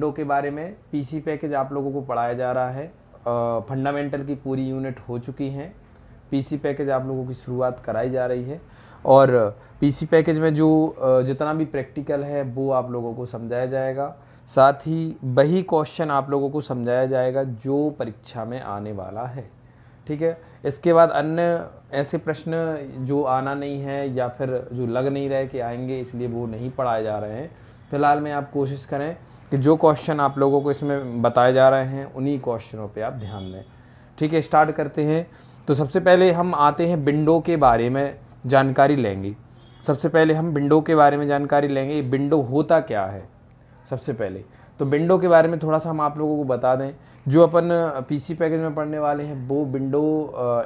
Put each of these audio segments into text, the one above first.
Window के बारे में पीसी पैकेज आप लोगों को पढ़ाया जा रहा है। फंडामेंटल की पूरी यूनिट हो चुकी हैं, पीसी पैकेज आप लोगों की शुरुआत कराई जा रही है और पीसी पैकेज में जो जितना भी प्रैक्टिकल है वो आप लोगों को समझाया जाएगा। साथ ही वही क्वेश्चन आप लोगों को समझाया जाएगा जो परीक्षा में आने वाला है, ठीक है। इसके बाद अन्य ऐसे प्रश्न जो आना नहीं है या फिर जो लग नहीं रहे कि आएंगे, इसलिए वो नहीं पढ़ाए जा रहे हैं। फिलहाल में आप कोशिश करें कि जो क्वेश्चन आप लोगों को इसमें बताए जा रहे हैं उन्हीं क्वेश्चनों पे आप ध्यान दें, ठीक है। स्टार्ट करते हैं। तो सबसे पहले हम आते हैं विंडो के बारे में जानकारी लेंगे। सबसे पहले हम विंडो के बारे में जानकारी लेंगे, विंडो होता क्या है। सबसे पहले तो विंडो के बारे में थोड़ा सा हम आप लोगों को बता दें। जो अपन पीसी पैकेज में पढ़ने वाले हैं वो विंडो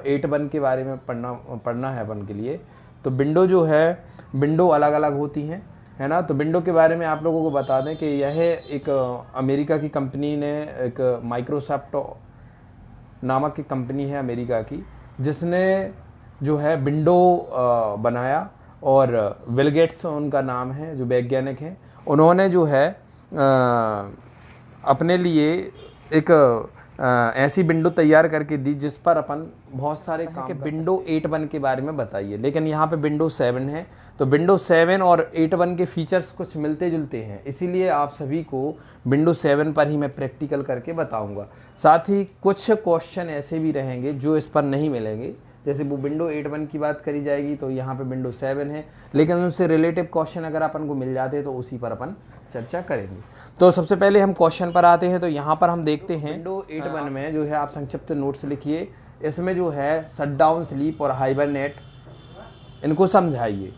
8.1 के बारे में पढ़ना है अपन के लिए। तो विंडो जो है, विंडो अलग अलग होती हैं, है ना। तो विंडो के बारे में आप लोगों को बता दें कि यह एक अमेरिका की कंपनी ने, एक माइक्रोसॉफ्ट नामक की कंपनी है अमेरिका की, जिसने जो है विंडो बनाया। और बिल गेट्स उनका नाम है, जो वैज्ञानिक हैं, उन्होंने जो है अपने लिए एक ऐसी विंडो तैयार करके दी जिस पर अपन बहुत सारे काम के। विंडो 8.1 के बारे में बताइए, लेकिन यहाँ पे विंडो 7 है। तो विंडो 7 और 8.1 के फीचर्स कुछ मिलते जुलते हैं, इसीलिए आप सभी को विंडो 7 पर ही मैं प्रैक्टिकल करके बताऊंगा। साथ ही कुछ क्वेश्चन ऐसे भी रहेंगे जो इस पर नहीं मिलेंगे, जैसे वो विंडो 8.1 की बात करी जाएगी तो यहाँ पे विंडो 7 है, लेकिन उनसे रिलेटिव क्वेश्चन अगर अपन को मिल जाते तो उसी पर अपन चर्चा करेंगे। तो सबसे पहले हम क्वेश्चन पर आते हैं। तो यहाँ पर हम देखते हैं विंडो 8.1 में जो है, आप संक्षिप्त नोट्स लिखिए। इसमें जो है शटडाउन, स्लीप और हाइबरनेट, इनको समझाइए,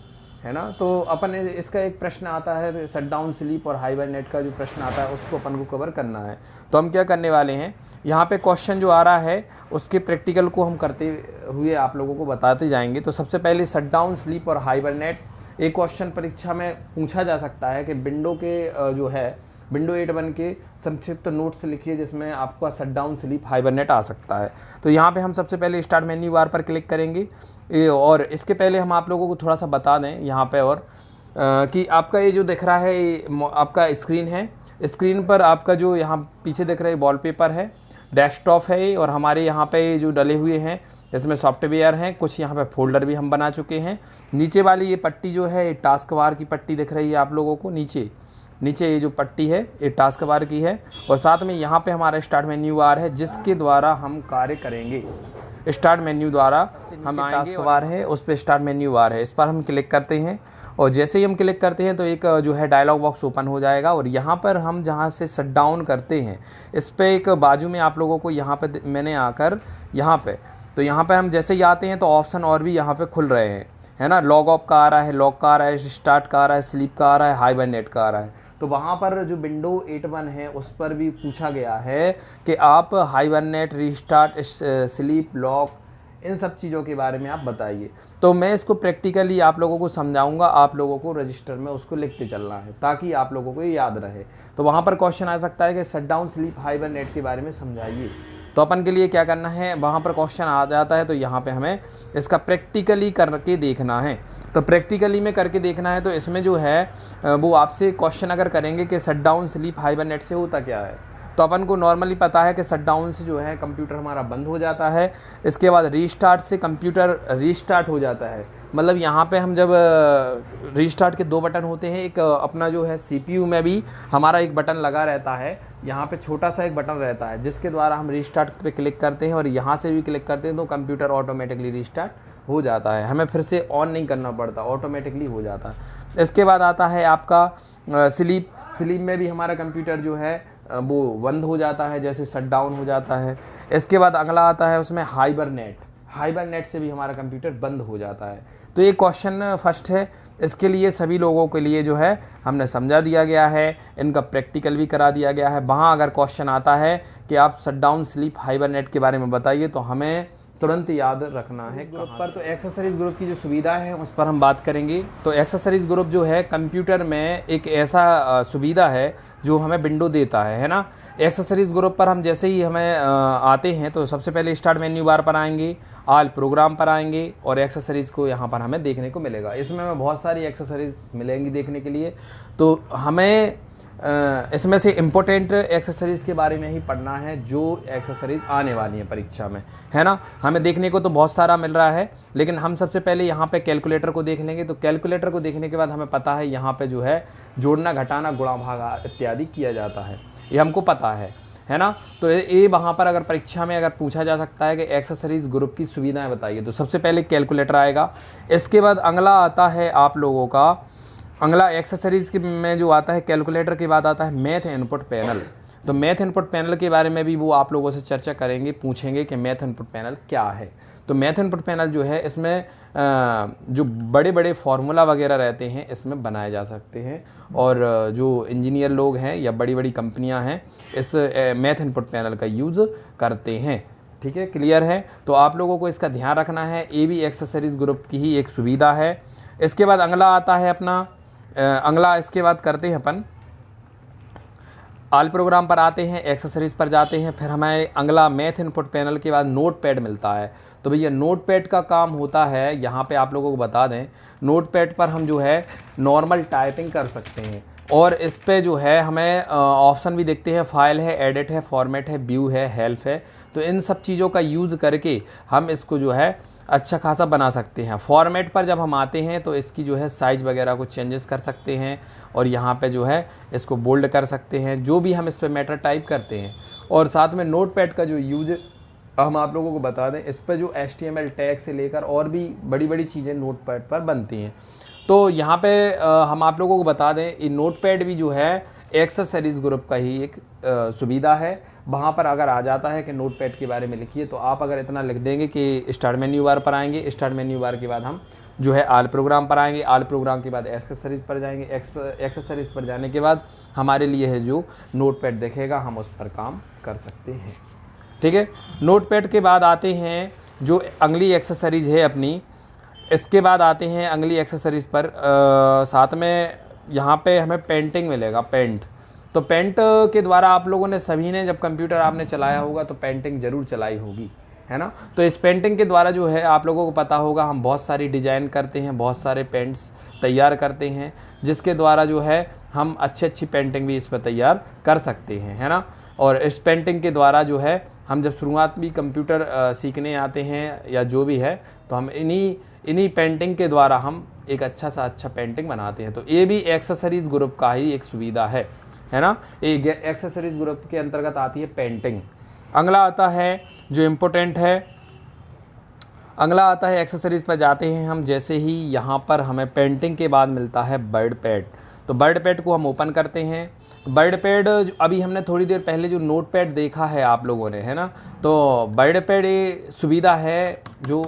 है ना। तो अपन इसका एक प्रश्न आता है, शटडाउन, स्लीप और हाइबरनेट का जो प्रश्न आता है उसको अपन को कवर करना है। तो हम क्या करने वाले हैं, यहाँ पे क्वेश्चन जो आ रहा है उसके प्रैक्टिकल को हम करते हुए आप लोगों को बताते जाएंगे। तो सबसे पहले शटडाउन, स्लीप और हाइबरनेट, एक क्वेश्चन परीक्षा में पूछा जा सकता है कि विंडो के जो है विंडो 8.1 के संक्षिप्त नोट्स लिखिए जिसमें आपका शटडाउन, स्लीप, हाइबरनेट आ सकता है। तो यहाँ पे हम सबसे पहले स्टार्ट मेन्यू बार पर क्लिक करेंगे। और इसके पहले हम आप लोगों को थोड़ा सा बता दें यहाँ पे और कि आपका ये जो दिख रहा है ये आपका स्क्रीन है। स्क्रीन पर आपका जो यहाँ पीछे दिख रहा है वॉलपेपर है, डेस्कटॉप है ये, और हमारे यहाँ पे जो डले हुए हैं इसमें सॉफ्टवेयर हैं, कुछ यहाँ पे फोल्डर भी हम बना चुके हैं। नीचे वाली ये पट्टी जो है, ये टास्क बार की पट्टी दिख रही है आप लोगों को। नीचे ये जो पट्टी है ये टास्क बार की है, और साथ में यहाँ पे हमारा स्टार्ट मेन्यू बार है जिसके द्वारा हम कार्य करेंगे। स्टार्ट मेन्यू द्वारा हम टास्क बार है, उस पर स्टार्ट मेन्यू बार है, इस पर हम क्लिक करते हैं। और जैसे ही हम क्लिक करते हैं तो एक जो है डायलॉग बॉक्स ओपन हो जाएगा, और यहाँ पर हम जहाँ से शट डाउन करते हैं इस पर एक बाजू में आप लोगों को यहाँ पे मैंने आकर यहाँ पे, तो यहाँ पे हम जैसे ही आते हैं तो ऑप्शन और भी यहाँ पे खुल रहे हैं, है ना। लॉग ऑफ का आ रहा है, लॉग का आ रहा है, स्टार्ट का आ रहा है, स्लीप का आ रहा है, हाइबरनेट का आ रहा है। तो वहाँ पर जो विंडो 8.1 है उस पर भी पूछा गया है कि आप हाइबरनेट, रीस्टार्ट, स्लीप, लॉक, इन सब चीज़ों के बारे में आप बताइए। तो मैं इसको प्रैक्टिकली आप लोगों को समझाऊंगा, आप लोगों को रजिस्टर में उसको लिखते चलना है ताकि आप लोगों को ये याद रहे। तो वहाँ पर क्वेश्चन आ सकता है कि शटडाउन, स्लीप, हाइबरनेट के बारे में समझाइए। तो अपन के लिए क्या करना है, वहाँ पर क्वेश्चन आ जाता है तो यहाँ पे हमें इसका प्रैक्टिकली करके देखना है। तो प्रैक्टिकली में करके देखना है, तो इसमें जो है वो आपसे क्वेश्चन अगर करेंगे कि शटडाउन, स्लीप, हाइबरनेट से होता क्या है, तो अपन को नॉर्मली पता है कि शटडाउन से जो है कंप्यूटर हमारा बंद हो जाता है। इसके बाद रीस्टार्ट से कंप्यूटर रीस्टार्ट हो जाता है। मतलब यहाँ पे हम जब रीस्टार्ट के 2 बटन होते हैं, एक अपना जो है सीपीयू में भी हमारा एक बटन लगा रहता है, यहाँ पे छोटा सा एक बटन रहता है जिसके द्वारा हम रीस्टार्ट पे क्लिक करते हैं, और यहाँ से भी क्लिक करते हैं तो कंप्यूटर ऑटोमेटिकली रीस्टार्ट हो जाता है, हमें फिर से ऑन नहीं करना पड़ता, ऑटोमेटिकली हो जाता है। इसके बाद आता है आपका स्लीप। स्लीप में भी हमारा कंप्यूटर जो है वो बंद हो जाता है, जैसे शट डाउन हो जाता है। इसके बाद अगला आता है उसमें हाइबरनेट। हाइबरनेट से भी हमारा कंप्यूटर बंद हो जाता है। तो ये क्वेश्चन फर्स्ट है, इसके लिए सभी लोगों के लिए जो है हमने समझा दिया गया है, इनका प्रैक्टिकल भी करा दिया गया है। वहाँ अगर क्वेश्चन आता है कि आप शटडाउन, स्लीप, हाइबरनेट के बारे में बताइए तो हमें तुरंत याद रखना है ग्रुप पर। तो एक्सेसरीज ग्रुप की जो सुविधा है उस पर हम बात करेंगे। तो एक्सेसरीज ग्रुप जो है कंप्यूटर में एक ऐसा सुविधा है जो हमें विंडो देता है ना। एक्सेसरीज ग्रुप पर हम जैसे ही हमें आते हैं तो सबसे पहले स्टार्ट मेन्यू बार पर आएंगे, ऑल प्रोग्राम पर आएंगे और एक्सेसरीज़ को यहाँ पर हमें देखने को मिलेगा। इसमें हमें बहुत सारी एक्सेसरीज मिलेंगी देखने के लिए। तो हमें इसमें से इम्पोर्टेंट एक्सेसरीज़ के बारे में ही पढ़ना है, जो एक्सेसरीज़ आने वाली हैं परीक्षा में, है ना। हमें देखने को तो बहुत सारा मिल रहा है, लेकिन हम सबसे पहले यहाँ पे कैलकुलेटर को देख लेंगे। तो कैलकुलेटर को देखने के बाद हमें पता है यहाँ पे जो है जोड़ना, घटाना, गुणा, भागा इत्यादि किया जाता है, ये हमको पता है ना। तो ये वहाँ पर अगर परीक्षा में अगर पूछा जा सकता है कि एक्सेसरीज़ ग्रुप की सुविधाएँ बताइए, तो सबसे पहले कैलकुलेटर आएगा। इसके बाद अगला आता है आप लोगों का, अगला एक्सेसरीज़ में जो आता है कैलकुलेटर के बाद आता है मैथ इनपुट पैनल। तो मैथ इनपुट पैनल के बारे में भी वो आप लोगों से चर्चा करेंगे, पूछेंगे कि मैथ इनपुट पैनल क्या है। तो मैथ इनपुट पैनल जो है इसमें जो बड़े बड़े फार्मूला वगैरह रहते हैं इसमें बनाए जा सकते हैं, और जो इंजीनियर लोग हैं या बड़ी बड़ी कंपनियां हैं इस मैथ इनपुट पैनल का यूज़ करते हैं। ठीक है, क्लियर है। तो आप लोगों को इसका ध्यान रखना है, ये भी एक्सेसरीज़ ग्रुप की ही एक सुविधा है। इसके बाद अगला आता है अपना अगला, इसके बाद करते हैं अपन ऑल प्रोग्राम पर आते हैं, एक्सेसरीज़ पर जाते हैं, फिर हमें अगला मैथ इनपुट पैनल के बाद नोट पैड मिलता है। तो भैया नोट पैड का काम होता है, यहाँ पे आप लोगों को बता दें, नोट पैड पर हम जो है नॉर्मल टाइपिंग कर सकते हैं, और इस पे जो है हमें ऑप्शन भी देखते हैं, फाइल है, एडिट है, फॉर्मेट है, व्यू है, हेल्प है। तो इन सब चीज़ों का यूज़ करके हम इसको जो है अच्छा खासा बना सकते हैं। फॉर्मेट पर जब हम आते हैं तो इसकी जो है साइज़ वगैरह को चेंजेस कर सकते हैं, और यहाँ पे जो है इसको बोल्ड कर सकते हैं, जो भी हम इस पर मैटर टाइप करते हैं। और साथ में नोट पैड का जो यूज हम आप लोगों को बता दें, इस पर जो HTML टैग से लेकर और भी बड़ी बड़ी चीज़ें नोट पैड पर बनती हैं। तो यहाँ पे हम आप लोगों को बता दें, ये नोट पैड भी जो है एक्सेसरीज़ ग्रुप का ही एक सुविधा है। वहाँ पर अगर आ जाता है कि नोट पैड के बारे में लिखिए, तो आप अगर इतना लिख देंगे कि स्टार्ट मेन्यू बार पर आएंगे, स्टार्ट मेन्यू बार के बाद हम जो है ऑल प्रोग्राम पर आएंगे, ऑल प्रोग्राम के बाद एक्सेसरीज़ पर जाएंगे, एक्सेसरीज़ पर जाने के बाद हमारे लिए है जो नोट पैड दिखेगा, हम उस पर काम कर सकते हैं। ठीक है, नोट पैड के बाद आते हैं जो अगली एक्सेसरीज़ है अपनी, इसके बाद आते हैं अगली एक्सेसरीज़ पर। साथ में यहाँ पे हमें पेंटिंग मिलेगा, पेंट। तो पेंट के द्वारा आप लोगों ने सभी ने जब कंप्यूटर आपने चलाया होगा तो पेंटिंग ज़रूर चलाई होगी, है ना। तो इस पेंटिंग के द्वारा जो है आप लोगों को पता होगा हम बहुत सारी डिज़ाइन करते हैं, बहुत सारे पेंट्स तैयार करते हैं, जिसके द्वारा जो है हम अच्छी पेंटिंग भी इस पर तैयार कर सकते हैं, है ना। और इस पेंटिंग के द्वारा जो है हम जब शुरुआत में कंप्यूटर सीखने आते हैं या जो भी है, तो हम इन्हीं पेंटिंग के द्वारा हम एक अच्छा पेंटिंग बनाते हैं। तो ये भी एक्सेसरीज़ ग्रुप का ही एक सुविधा है ना। ये एक्सेसरीज़ ग्रुप के अंतर्गत आती है पेंटिंग। अगला आता है जो इम्पोर्टेंट है, अगला आता है एक्सेसरीज़ पर जाते हैं हम। जैसे ही यहाँ पर हमें पेंटिंग के बाद मिलता है बर्ड पैड। तो बर्ड पैड को हम ओपन करते हैं। बर्ड पैड अभी हमने थोड़ी देर पहले जो नोट पैड देखा है आप लोगों ने, है ना। तो बर्ड पैड ये सुविधा है जो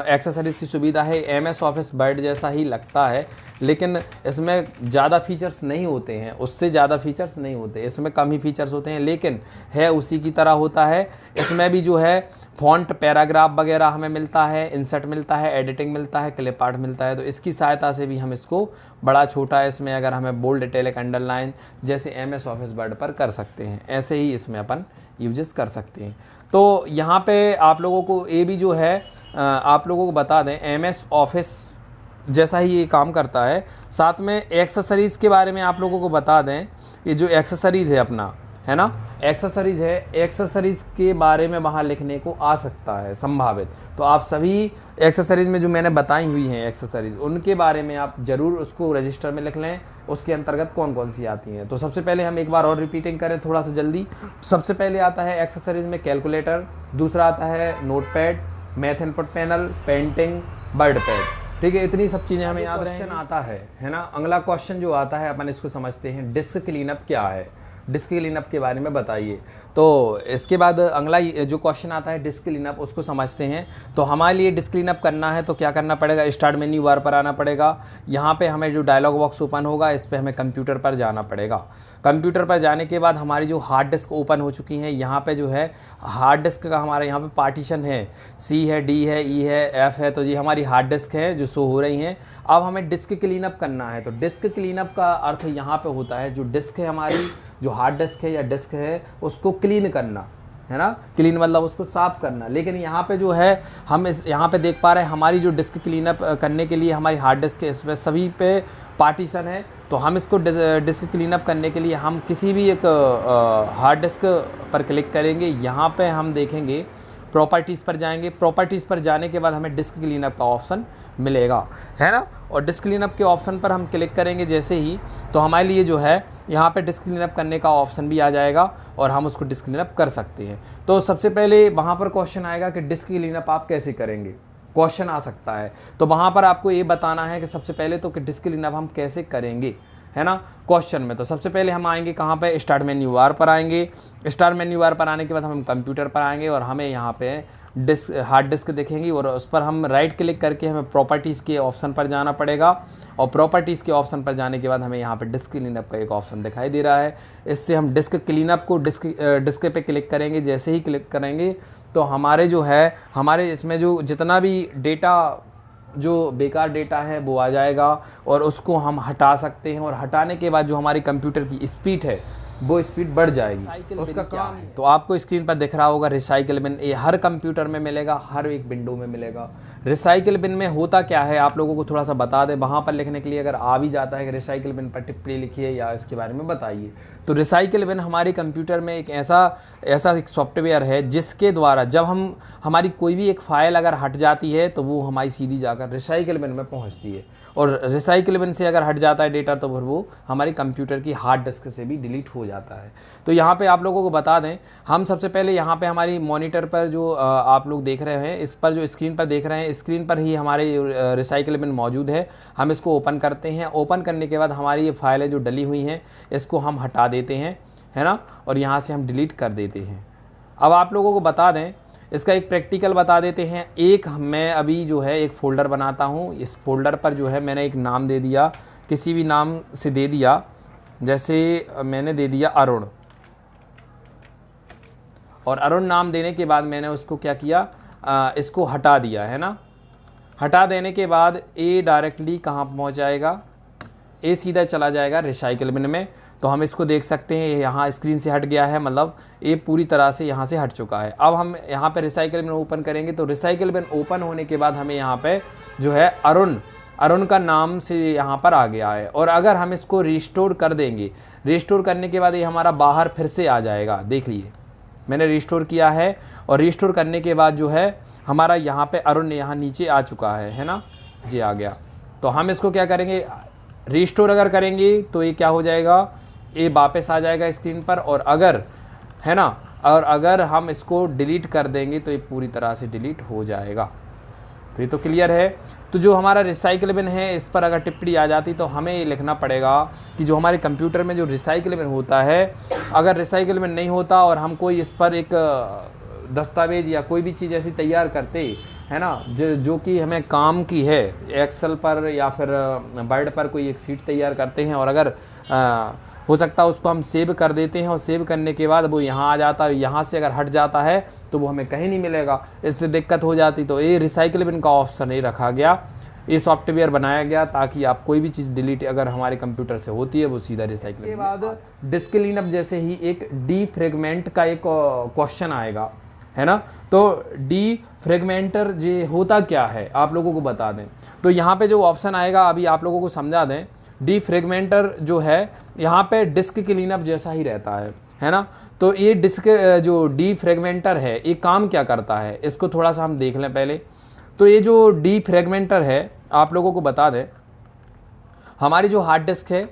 एक्सेसरीज की सुविधा है, MS ऑफिस वर्ड जैसा ही लगता है, लेकिन इसमें ज़्यादा फीचर्स नहीं होते हैं, उससे ज़्यादा फीचर्स नहीं होते, इसमें कम ही फीचर्स होते हैं, लेकिन है उसी की तरह होता है। इसमें भी जो है फॉन्ट, पैराग्राफ वगैरह हमें मिलता है, इंसर्ट मिलता है, एडिटिंग मिलता है, क्लिप आर्ट मिलता है। तो इसकी सहायता से भी हम इसको बड़ा छोटा, इसमें अगर हमें बोल्ड, इटैलिक, अंडरलाइन जैसे MS ऑफिस वर्ड पर कर सकते हैं, ऐसे ही इसमें अपन यूजेस कर सकते हैं। तो यहाँ पे आप लोगों को ये भी जो है आप लोगों को बता दें, MS ऑफिस जैसा ही ये काम करता है। साथ में एक्सेसरीज़ के बारे में आप लोगों को बता दें, ये जो एक्सेसरीज़ है अपना, है ना, एक्सेसरीज़ है, एक्सेसरीज़ के बारे में वहाँ लिखने को आ सकता है संभावित। तो आप सभी एक्सेसरीज़ में जो मैंने बताई हुई हैं एक्सेसरीज़, उनके बारे में आप ज़रूर उसको रजिस्टर में लिख लें, उसके अंतर्गत कौन कौन सी आती हैं। तो सबसे पहले हम एक बार और रिपीटिंग करें थोड़ा सा जल्दी। सबसे पहले आता है एक्सेसरीज़ में कैलकुलेटर, दूसरा आता है note pad, math input panel, painting, bird pad. ठीक है, इतनी सब चीज़ें हमें याद रहें। क्वेश्चन आता है ना। अगला क्वेश्चन जो आता है अपन इसको समझते हैं, डिस्क क्लीनअप क्या है, डिस्क क्लीनअप के बारे में बताइए। तो इसके बाद अगला जो क्वेश्चन आता है डिस्क क्लीनअप, उसको समझते हैं। तो हमारे लिए डिस्क क्लीनअप करना है तो क्या करना पड़ेगा, स्टार्ट मेन्यू बार पर आना पड़ेगा। यहाँ पे हमें जो डायलॉग बॉक्स ओपन होगा, इस पर हमें कंप्यूटर पर जाना पड़ेगा। कंप्यूटर पर जाने के बाद हमारी जो हार्ड डिस्क ओपन हो चुकी हैं, यहाँ पे जो है हार्ड डिस्क का हमारे यहाँ पे पार्टीशन है, C है, D है, E है, F है। तो ये हमारी हार्ड डिस्क है जो शो हो रही हैं। अब हमें डिस्क क्लीनअप करना है। तो डिस्क क्लीनअप का अर्थ यहाँ पे होता है जो डिस्क है हमारी, जो हार्ड डिस्क है या डिस्क है, उसको क्लीन करना, है ना। क्लीन मतलब उसको साफ करना। लेकिन यहाँ पे जो है हम इस यहाँ पे देख पा रहे हैं हमारी जो डिस्क क्लीनअप करने के लिए हमारी हार्ड डिस्क है, इसमें सभी पे पार्टीशन है। तो हम इसको डिस्क क्लीनअप करने के लिए हम किसी भी एक हार्ड डिस्क पर क्लिक करेंगे। यहाँ पे हम देखेंगे प्रॉपर्टीज़ पर जाएंगे। प्रॉपर्टीज़ पर जाने के बाद हमें डिस्क क्लीनअप का ऑप्शन मिलेगा, है ना। और डिस्क क्लीनअप के ऑप्शन पर हम क्लिक करेंगे जैसे ही, तो हमारे लिए जो है यहाँ पे डिस्क क्लीनअप करने का ऑप्शन भी आ जाएगा और हम उसको डिस्क क्लीनअप कर सकते हैं। तो सबसे पहले वहाँ पर क्वेश्चन आएगा कि डिस्क क्लीनअप आप कैसे करेंगे, क्वेश्चन आ सकता है। तो वहाँ पर आपको ये बताना है कि सबसे पहले तो कि डिस्क क्लीनअप हम कैसे करेंगे, है ना, क्वेश्चन में। तो सबसे पहले हम आएंगे कहाँ पे, स्टार्ट मेन्यू बार पर आएंगे। स्टार्ट मेन्यू बार पर आने के बाद हम कंप्यूटर पर आएंगे और हमें यहाँ पे हार्ड डिस्क दिखेंगी और उस पर हम राइट क्लिक करके हमें प्रॉपर्टीज़ के ऑप्शन पर जाना पड़ेगा। और प्रॉपर्टीज़ के ऑप्शन पर जाने के बाद हमें यहाँ पे डिस्क क्लीनअप का एक ऑप्शन दिखाई दे रहा है। इससे हम डिस्क क्लीनअप को डिस्क पे क्लिक करेंगे। जैसे ही क्लिक करेंगे तो हमारे जो है हमारे इसमें जो जितना भी डेटा जो बेकार डेटा है वो आ जाएगा और उसको हम हटा सकते हैं। और हटाने के बाद जो हमारी कंप्यूटर की स्पीड है वो स्पीड बढ़ जाएगी। उसका काम है तो आपको स्क्रीन पर दिख रहा होगा रिसाइकिल बिन। ये हर कंप्यूटर में मिलेगा, हर एक विंडो में मिलेगा। रिसाइकिल बिन में होता क्या है आप लोगों को थोड़ा सा बता दें। वहाँ पर लिखने के लिए अगर आ भी जाता है कि रिसाइकिल बिन पर टिप्पणी लिखिए या इसके बारे में बताइए। तो रिसाइकिल बिन हमारे कंप्यूटर में एक ऐसा एक सॉफ्टवेयर है जिसके द्वारा जब हमारी कोई भी एक फाइल अगर हट जाती है तो वो हमारी सीधी जाकर रिसाइकिल बिन में पहुँचती है। और रिसाइकिल बिन से अगर हट जाता है डेटा तो फिर वो हमारी कंप्यूटर की हार्ड डिस्क से भी डिलीट हो जाता है। तो यहाँ पे आप लोगों को बता दें, हम सबसे पहले यहाँ पे हमारी मॉनिटर पर जो आप लोग देख रहे हैं, इस पर जो स्क्रीन पर देख रहे हैं, स्क्रीन पर ही हमारे रिसाइकिल बिन मौजूद है। हम इसको ओपन करते हैं। ओपन करने के बाद हमारी ये फाइलें जो डली हुई हैं इसको हम हटा देते हैं, है ना, और यहाँ से हम डिलीट कर देते हैं। अब आप लोगों को बता दें, इसका एक प्रैक्टिकल बता देते हैं। एक मैं अभी जो है एक फ़ोल्डर बनाता हूँ। इस फोल्डर पर जो है मैंने एक नाम दे दिया, किसी भी नाम से दे दिया। जैसे मैंने दे दिया अरुण, और अरुण नाम देने के बाद मैंने उसको क्या किया, इसको हटा दिया, है ना। हटा देने के बाद ए डायरेक्टली कहाँ पहुँच जाएगा, ए सीधा चला जाएगा रिसाइकिल बिन में। तो हम इसको देख सकते हैं यहाँ स्क्रीन से हट गया है, मतलब ये पूरी तरह से यहाँ से हट चुका है। अब हम यहाँ पे रिसाइकिल बिन ओपन करेंगे तो रिसाइकिल बिन ओपन होने के बाद हमें यहाँ पे जो है अरुण का नाम से यहाँ पर आ गया है। और अगर हम इसको रिस्टोर कर देंगे, रिस्टोर करने के बाद ये हमारा बाहर फिर से आ जाएगा। देख लिए मैंने रिस्टोर किया है और रिस्टोर करने के बाद जो है हमारा यहाँ पे अरुण यहाँ नीचे आ चुका है ना, जी आ गया। तो हम इसको क्या करेंगे, रिस्टोर अगर करेंगे तो ये क्या हो जाएगा, ये वापस आ जाएगा स्क्रीन पर। और अगर, है ना, और अगर हम इसको डिलीट कर देंगे तो ये पूरी तरह से डिलीट हो जाएगा। तो ये तो क्लियर है। तो जो हमारा रिसाइकिल बिन है इस पर अगर टिप्पणी आ जाती तो हमें ये लिखना पड़ेगा कि जो हमारे कंप्यूटर में जो रिसाइकिल बिन होता है, अगर रिसाइकिल बिन नहीं होता और हम कोई इस पर एक दस्तावेज या कोई भी चीज़ ऐसी तैयार करते, है ना, जो कि हमें काम की है, एक्सेल पर या फिर वर्ड पर कोई एक सीट तैयार करते हैं और अगर हो सकता है उसको हम सेव कर देते हैं और सेव करने के बाद वो यहाँ आ जाता है, यहाँ से अगर हट जाता है तो वो हमें कहीं नहीं मिलेगा, इससे दिक्कत हो जाती। तो ये रिसाइकिल बिन का ऑप्शन ही रखा गया, ये सॉफ्टवेयर बनाया गया ताकि आप कोई भी चीज़ डिलीट अगर हमारे कंप्यूटर से होती है वो सीधा रिसाइकिल। के बाद डिस्क क्लीनअप जैसे ही एक डी फ्रेगमेंट का एक क्वेश्चन आएगा, है ना। तो डी फ्रेगमेंटर जो होता क्या है आप लोगों को बता दें। तो यहाँ पे जो ऑप्शन आएगा अभी आप लोगों को समझा दें। डी फ्रेगमेंटर जो है यहाँ पे डिस्क क्लीनअप जैसा ही रहता है ना। तो ये डिस्क जो डी फ्रेगमेंटर है ये काम क्या करता है, इसको थोड़ा सा हम देख लें पहले। तो ये जो डी फ्रेगमेंटर है आप लोगों को बता दें, हमारी जो हार्ड डिस्क है,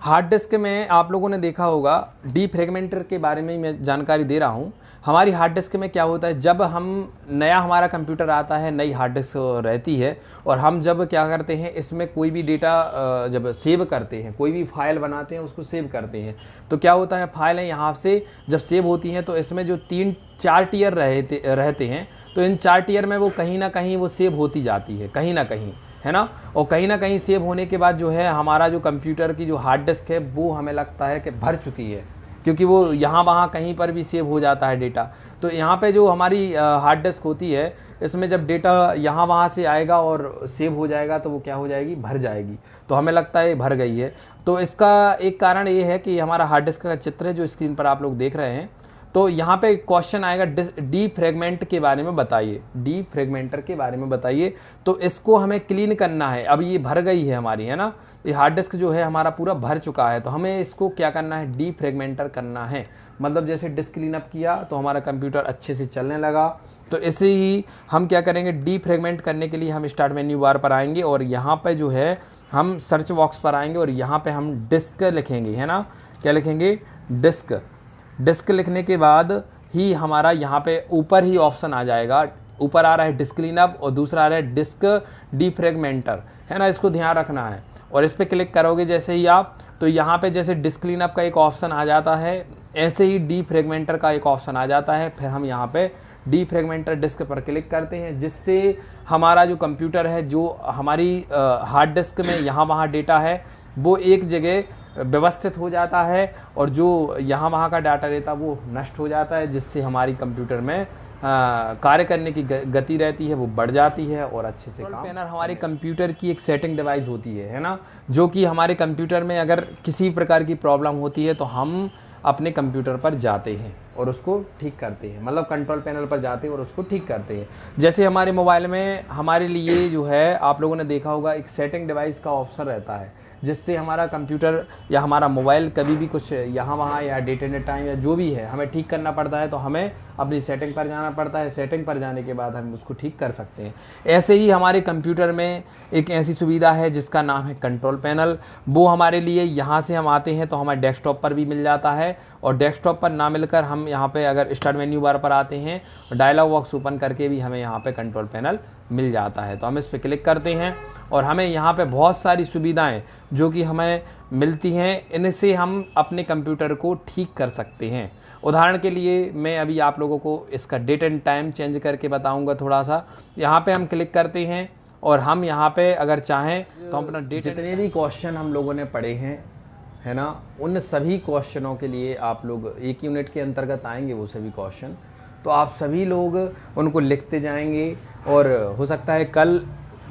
हार्ड डिस्क में आप लोगों ने देखा होगा, डी फ्रेगमेंटर के बारे में मैं जानकारी दे रहा हूँ। हमारी हार्ड डिस्क में क्या होता है, जब हम नया हमारा कंप्यूटर आता है, नई हार्ड डिस्क रहती है और हम जब क्या करते हैं इसमें कोई भी डेटा जब सेव करते हैं, कोई भी फाइल बनाते हैं उसको सेव करते हैं, तो क्या होता है फाइलें यहाँ से जब सेव होती हैं तो इसमें जो 3-4 टियर रहते हैं, तो इन 4 टियर में वो कहीं ना कहीं वो सेव होती जाती है, कहीं ना कहीं, है ना। और कहीं ना कहीं सेव होने के बाद जो है हमारा जो कंप्यूटर की जो हार्ड डिस्क है वो हमें लगता है कि भर चुकी है, क्योंकि वो यहाँ वहाँ कहीं पर भी सेव हो जाता है डेटा। तो यहाँ पे जो हमारी हार्ड डिस्क होती है इसमें जब डेटा यहाँ वहाँ से आएगा और सेव हो जाएगा तो वो क्या हो जाएगी, भर जाएगी। तो हमें लगता है भर गई है। तो इसका एक कारण ये है कि हमारा हार्ड डिस्क का चित्र है जो स्क्रीन पर आप लोग देख रहे हैं, तो यहाँ पे क्वेश्चन आएगा डी फ्रेगमेंट के बारे में बताइए, डी फ्रेगमेंटर के बारे में बताइए। तो इसको हमें क्लीन करना है। अब ये भर गई है हमारी, है ना, ये हार्ड डिस्क जो है हमारा पूरा भर चुका है। तो हमें इसको क्या करना है, डी फ्रेगमेंटर करना है। मतलब जैसे डिस्क क्लीन अप किया तो हमारा कंप्यूटर अच्छे से चलने लगा। तो ऐसे ही हम क्या करेंगे, डी फ्रेगमेंट करने के लिए हम स्टार्ट मेन्यू बार पर आएंगे और यहाँ पे जो है हम सर्च बॉक्स पर आएंगे और यहाँ पे हम डिस्क लिखेंगे, है ना, क्या लिखेंगे, डिस्क। डिस्क लिखने के बाद ही हमारा यहाँ पे ऊपर ही ऑप्शन आ जाएगा, ऊपर आ रहा है डिस्क क्लीनअप और दूसरा आ रहा है डिस्क डीफ्रेगमेंटर, है ना, इसको ध्यान रखना है। और इस पर क्लिक करोगे जैसे ही आप, तो यहाँ पे जैसे डिस्क क्लीनअप का एक ऑप्शन आ जाता है, ऐसे ही डीफ्रेगमेंटर का एक ऑप्शन आ जाता है। फिर हम यहाँ पे डीफ्रेगमेंटर डिस्क पर क्लिक करते हैं, जिससे हमारा जो कंप्यूटर है, जो हमारी हार्ड डिस्क में यहाँ वहाँ डेटा है, वो एक जगह व्यवस्थित हो जाता है और जो यहाँ वहाँ का डाटा रहता है वो नष्ट हो जाता है, जिससे हमारी कंप्यूटर में कार्य करने की गति रहती है वो बढ़ जाती है और अच्छे से काम। पैनल हमारे कंप्यूटर की एक सेटिंग डिवाइस होती है ना, जो कि हमारे कंप्यूटर में अगर किसी प्रकार की प्रॉब्लम होती है तो हम अपने कंप्यूटर पर जाते हैं और उसको ठीक करते हैं। मतलब कंट्रोल पैनल पर जाते हैं और उसको ठीक करते हैं। जैसे हमारे मोबाइल में हमारे लिए जो है, आप लोगों ने देखा होगा, एक सेटिंग डिवाइस का ऑप्शन रहता है, जिससे हमारा कंप्यूटर या हमारा मोबाइल कभी भी कुछ यहाँ वहाँ या डेट एंड टाइम या जो भी है हमें ठीक करना पड़ता है तो हमें अपनी सेटिंग पर जाना पड़ता है। सेटिंग पर जाने के बाद हम उसको ठीक कर सकते हैं। ऐसे ही हमारे कंप्यूटर में एक ऐसी सुविधा है जिसका नाम है कंट्रोल पैनल। वो हमारे लिए यहाँ से हम आते हैं तो हमारे डेस्कटॉप पर भी मिल जाता है, और डेस्कटॉप पर ना मिलकर हम यहाँ पे अगर स्टार्ट मेन्यू बार पर आते हैं, डायलॉग बॉक्स ओपन करके भी हमें यहाँ पे कंट्रोल पैनल मिल जाता है। तो हम इस पर क्लिक करते हैं और हमें यहाँ पे बहुत सारी सुविधाएं जो कि हमें मिलती हैं, इनसे हम अपने कंप्यूटर को ठीक कर सकते हैं। उदाहरण के लिए मैं अभी आप लोगों को इसका डेट एंड टाइम चेंज करके बताऊंगा थोड़ा सा। यहाँ पे हम क्लिक करते हैं और हम यहाँ पे अगर चाहें तो अपना डेट, जितने भी क्वेश्चन हम लोगों ने पढ़े हैं, है ना, उन सभी क्वेश्चनों के लिए आप लोग एक यूनिट के अंतर्गत आएंगे वो सभी क्वेश्चन। तो आप सभी लोग उनको लिखते जाएंगे और हो सकता है कल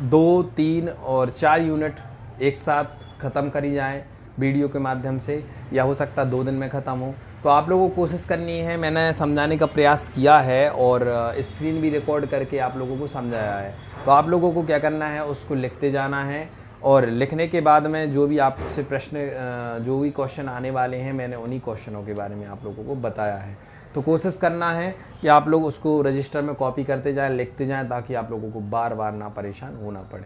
2, 3 और 4 यूनिट एक साथ ख़त्म करी जाएं वीडियो के माध्यम से, या हो सकता है 2 दिन में ख़त्म हो। तो आप लोगों को कोशिश करनी है, मैंने समझाने का प्रयास किया है और स्क्रीन भी रिकॉर्ड करके आप लोगों को समझाया है। तो आप लोगों को क्या करना है, उसको लिखते जाना है और लिखने के बाद में जो भी आपसे प्रश्न, जो भी क्वेश्चन आने वाले हैं, मैंने उन्हीं क्वेश्चनों के बारे में आप लोगों को बताया है। तो कोशिश करना है कि आप लोग उसको रजिस्टर में कॉपी करते जाएं, लिखते जाएं, ताकि आप लोगों को बार बार ना परेशान होना पड़े।